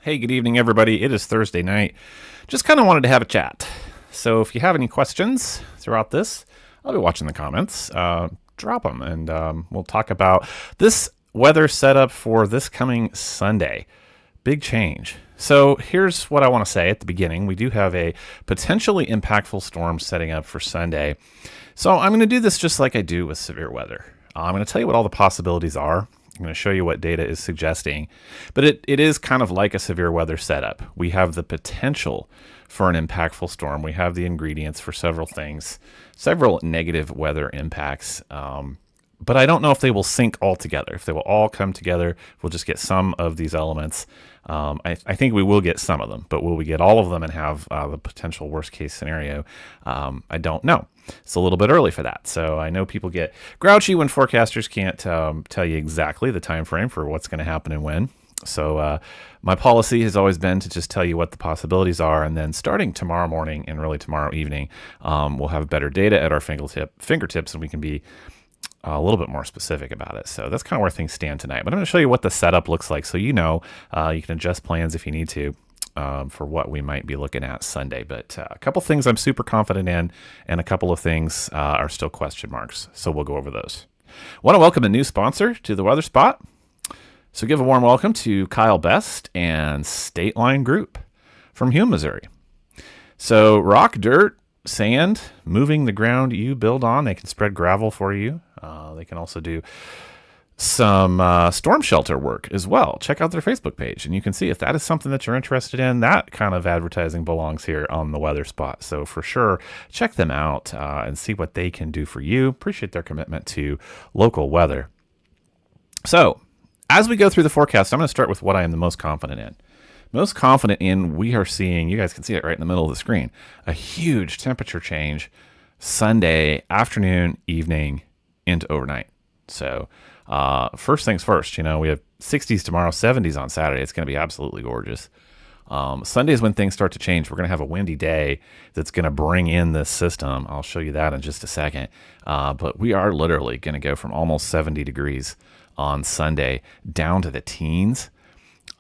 Hey, good evening, everybody. It is Thursday night. Just kind of wanted to have a chat. So if you have any questions throughout this, I'll be watching the comments. Drop them, and we'll talk about this weather setup for this coming Sunday. Big change. So here's what I want to say at the beginning. We do have a potentially impactful storm setting up for Sunday. So I'm going to do this just like I do with severe weather. I'm going to tell you what all the possibilities are. I'm going to show you what data is suggesting, but it is kind of like a severe weather setup. We have the potential for an impactful storm. We have the ingredients for several things, several negative weather impacts. But I don't know if they will sync all together. If they will all come together, we'll just get some of these elements. I think we will get some of them, but will we get all of them and have the potential worst case scenario? I don't know. It's a little bit early for that. So I know people get grouchy when forecasters can't tell you exactly the time frame for what's going to happen and when. So my policy has always been to just tell you what the possibilities are, and then starting tomorrow morning and really tomorrow evening, we'll have better data at our fingertips, and we can be a little bit more specific about it. So that's kind of where things stand tonight. But I'm going to show you what the setup looks like, so you know you can adjust plans if you need to for what we might be looking at Sunday. But a couple things I'm super confident in, and a couple of things are still question marks. So we'll go over those. Want to welcome a new sponsor to the Weather Spot. So give a warm welcome to Kyle Best and State Line Group from Hume, Missouri. So rock, dirt, sand, moving the ground you build on. They can spread gravel for you. They can also do some storm shelter work as well. Check out their Facebook page, and you can see if that is something that you're interested in. That kind of advertising belongs here on the Weather Spot. So for sure, check them out and see what they can do for you. Appreciate their commitment to local weather. So as we go through the forecast, I'm going to start with what I am the most confident in. Most confident in, we are seeing, you guys can see it right in the middle of the screen, a huge temperature change Sunday afternoon, evening, into overnight. So first things first, we have 60s tomorrow, 70s on Saturday. It's going to be absolutely gorgeous. Sunday is when things start to change. We're going to have a windy day that's going to bring in this system. I'll show you that in just a second. But we are literally going to go from almost 70 degrees on Sunday down to the teens.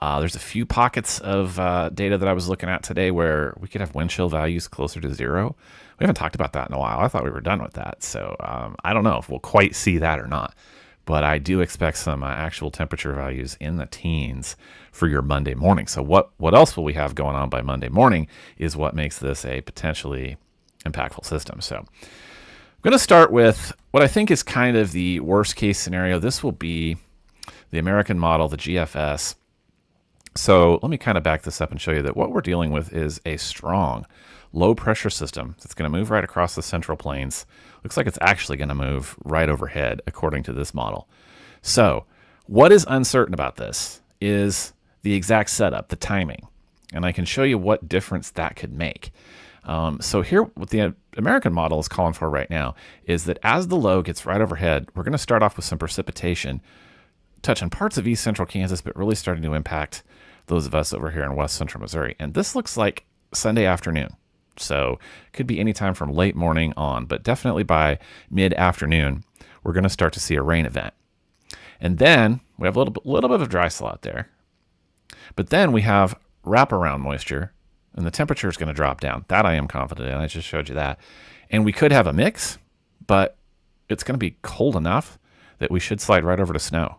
There's a few pockets of data that I was looking at today where we could have wind chill values closer to zero. We haven't talked about that in a while. I thought we were done with that. So I don't know if we'll quite see that or not. But I do expect some actual temperature values in the teens for your Monday morning. So what else will we have going on by Monday morning is what makes this a potentially impactful system. So I'm going to start with what I think is kind of the worst case scenario. This will be the American model, the GFS. So let me kind of back this up and show you that what we're dealing with is a strong low pressure system that's going to move right across the Central Plains. Looks like it's actually going to move right overhead according to this model. So what is uncertain about this is the exact setup, the timing. And I can show you what difference that could make. So here, what the American model is calling for right now is that as the low gets right overhead, we're going to start off with some precipitation touching parts of east central Kansas, but really starting to impact those of us over here in west central Missouri. And this looks like Sunday afternoon. So could be anytime from late morning on, but definitely by mid-afternoon, we're going to start to see a rain event. And then we have a little bit of dry slot there. But then we have wraparound moisture, and the temperature is going to drop down. That I am confident in. I just showed you that. And we could have a mix, but it's going to be cold enough that we should slide right over to snow.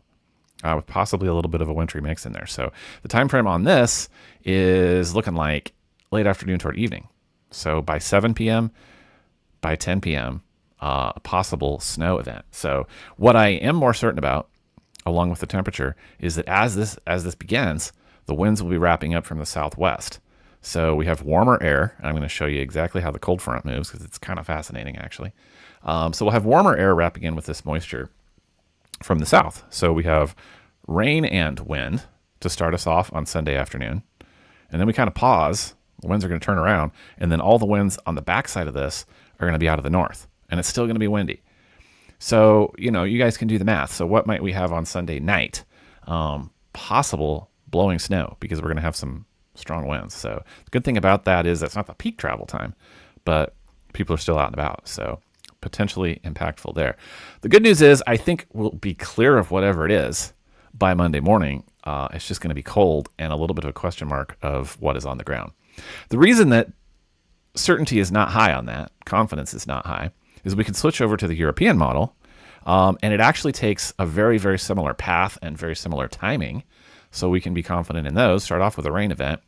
With possibly a little bit of a wintry mix in there. So the time frame on this is looking like late afternoon toward evening. So by 7 p.m., by 10 p.m., a possible snow event. So what I am more certain about, along with the temperature, is that as this begins, the winds will be wrapping up from the southwest. So we have warmer air. I'm going to show you exactly how the cold front moves because it's kind of fascinating, actually. So we'll have warmer air wrapping in with this moisture from the south. So we have rain and wind to start us off on Sunday afternoon. And then we kind of pause. The winds are going to turn around. And then all the winds on the backside of this are going to be out of the north. And it's still going to be windy. So, you guys can do the math. So what might we have on Sunday night? Possible blowing snow because we're going to have some strong winds. So the good thing about that is that's not the peak travel time, but people are still out and about. So potentially impactful there. The good news is I think we'll be clear of whatever it is by Monday morning. It's just going to be cold and a little bit of a question mark of what is on the ground. The reason that certainty is not high on that, confidence is not high, is we can switch over to the European model, and it actually takes a very, very similar path and very similar timing, so we can be confident in those. Start off with a rain event.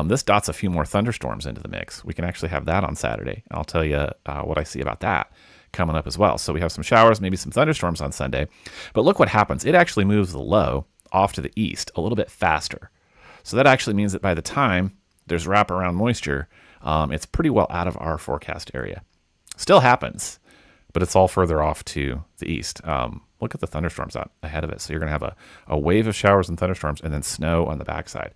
This dots a few more thunderstorms into the mix. We can actually have that on Saturday. I'll tell you what I see about that coming up as well. So we have some showers, maybe some thunderstorms on Sunday. But look what happens. It actually moves the low off to the east a little bit faster. So that actually means that by the time there's wraparound moisture, it's pretty well out of our forecast area. Still happens, but it's all further off to the east. Look at the thunderstorms out ahead of it. So you're going to have a wave of showers and thunderstorms and then snow on the backside.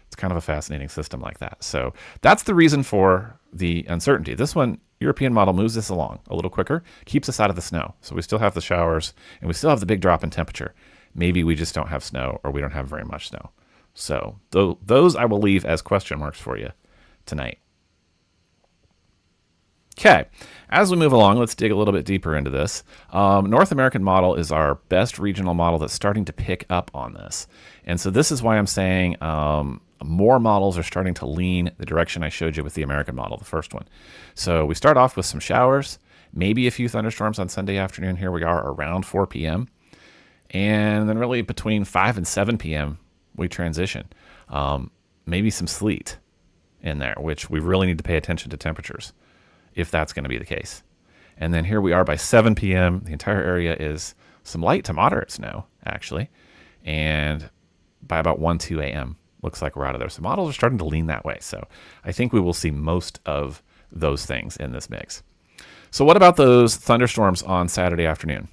It's kind of a fascinating system like that. So that's the reason for the uncertainty. This one, European model, moves this along a little quicker, keeps us out of the snow. So we still have the showers and we still have the big drop in temperature. Maybe we just don't have snow, or we don't have very much snow. So those I will leave as question marks for you tonight. Okay, as we move along, let's dig a little bit deeper into this. North American model is our best regional model that's starting to pick up on this. And so this is why I'm saying more models are starting to lean the direction I showed you with the American model, the first one. So we start off with some showers, maybe a few thunderstorms on Sunday afternoon. Here we are around 4 p.m. And then really between 5 and 7 p.m., we transition. Maybe some sleet in there, which we really need to pay attention to temperatures if that's going to be the case. And then here we are by 7 p.m. The entire area is some light to moderate snow, actually. And by about 1, 2 a.m., looks like we're out of there. So models are starting to lean that way. So I think we will see most of those things in this mix. So what about those thunderstorms on Saturday afternoon?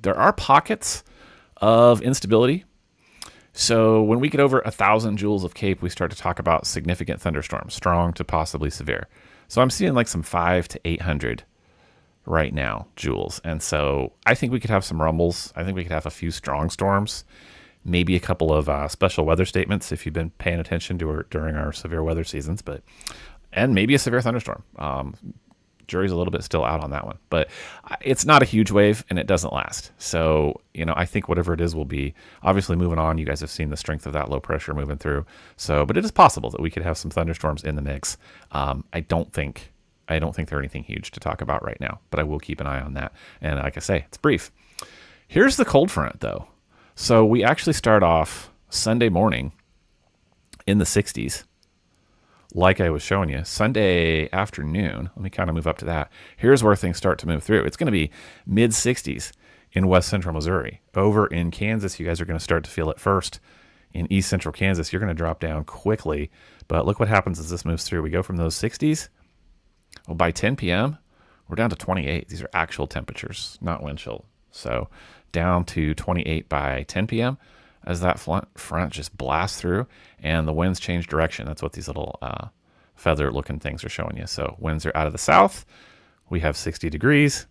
There are pockets of instability. So when we get over 1,000 joules of CAPE, we start to talk about significant thunderstorms, strong to possibly severe. So I'm seeing like some 500 to 800 right now, joules. And so I think we could have some rumbles. I think we could have a few strong storms, maybe a couple of special weather statements if you've been paying attention to during our severe weather seasons, and maybe a severe thunderstorm. Jury's a little bit still out on that one, but it's not a huge wave and it doesn't last. So, I think whatever it is will be obviously moving on. You guys have seen the strength of that low pressure moving through. So, but it is possible that we could have some thunderstorms in the mix. I don't think they're anything huge to talk about right now, but I will keep an eye on that. And like I say, it's brief. Here's the cold front though. So we actually start off Sunday morning in the 60s. Like I was showing you, Sunday afternoon, let me kind of move up to that. Here's where things start to move through. It's going to be mid 60s in west central Missouri. Over in Kansas, you guys are going to start to feel it first. In east central Kansas, you're going to drop down quickly. But look what happens as this moves through. We go from those 60s. Well, by 10 p.m., we're down to 28. These are actual temperatures, not wind chill. So down to 28 by 10 p.m. as that front just blasts through and the winds change direction. That's what these little feather-looking things are showing you. So winds are out of the south. We have 60 degrees.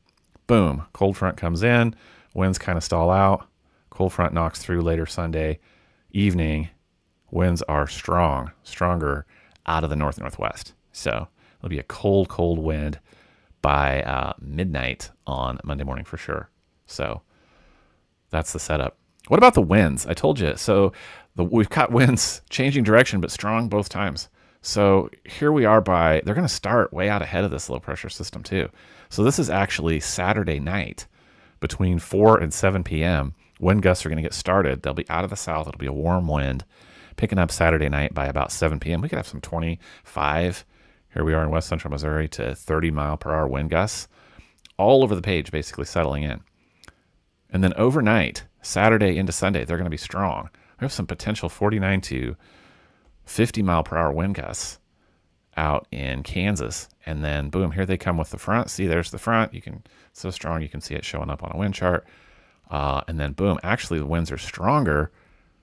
Boom. Cold front comes in. Winds kind of stall out. Cold front knocks through later Sunday evening. Winds are stronger out of the north-northwest. So it'll be a cold, cold wind by midnight on Monday morning for sure. So that's the setup. What about the winds? I told you. So we've got winds changing direction, but strong both times. So here we are they're going to start way out ahead of this low pressure system too. So this is actually Saturday night between 4 and 7 p.m. Wind gusts are going to get started. They'll be out of the south. It'll be a warm wind picking up Saturday night by about 7 p.m. We could have some 25. Here we are in west central Missouri to 30 mile per hour wind gusts all over the page, basically settling in. And then overnight, Saturday into Sunday, they're going to be strong. We have some potential 49 to 50 mile per hour wind gusts out in Kansas. And then boom, here they come with the front. See, there's the front. It's so strong you can see it showing up on a wind chart. And then boom, actually the winds are stronger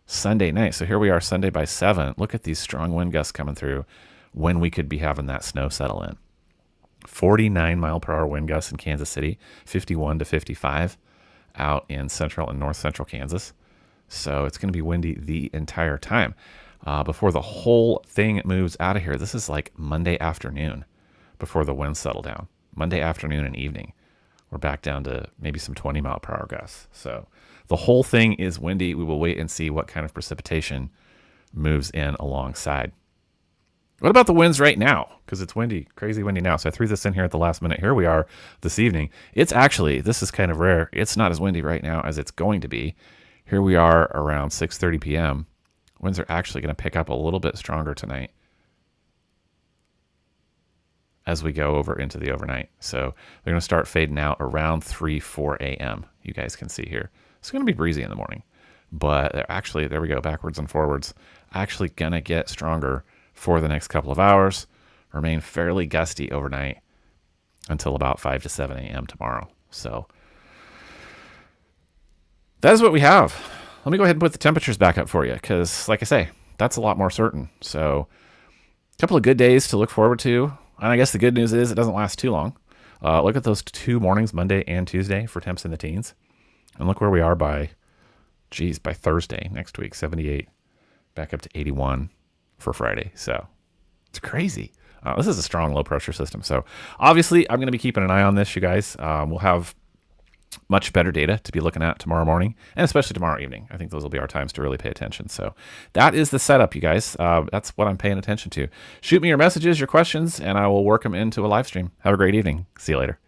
Sunday night. So here we are Sunday by 7. Look at these strong wind gusts coming through when we could be having that snow settle in. 49 mile per hour wind gusts in Kansas City, 51 to 55 out in central and north central Kansas. So it's going to be windy the entire time before the whole thing moves out of here. This is like Monday afternoon before the winds settle down. Monday afternoon and evening. we're back down to maybe some 20-mile-per-hour gusts. So the whole thing is windy. We will wait and see what kind of precipitation moves in alongside. What about the winds right now? Because it's windy, crazy windy now. So I threw this in here at the last minute. Here we are this evening. It's actually, this is kind of rare. It's not as windy right now as it's going to be. Here we are around 6:30 p.m. Winds are actually going to pick up a little bit stronger tonight as we go over into the overnight. So they're going to start fading out around 4 a.m. You guys can see here. It's going to be breezy in the morning, but they're actually, there we go, backwards and forwards, actually going to get stronger for the next couple of hours, remain fairly gusty overnight until about 5 to 7 a.m. tomorrow. So that is what we have. Let me go ahead and put the temperatures back up for you because, like I say, that's a lot more certain. So a couple of good days to look forward to. And I guess the good news is it doesn't last too long. Look at those 2 mornings, Monday and Tuesday, for temps in the teens. And look where we are by Thursday next week, 78, back up to 81 for Friday. So it's crazy. This is a strong low pressure system. So obviously I'm going to be keeping an eye on this, you guys. We'll have much better data to be looking at tomorrow morning and especially tomorrow evening. I think those will be our times to really pay attention. So that is the setup, you guys. That's what I'm paying attention to. Shoot me your messages, your questions, and I will work them into a live stream. Have a great evening. See you later.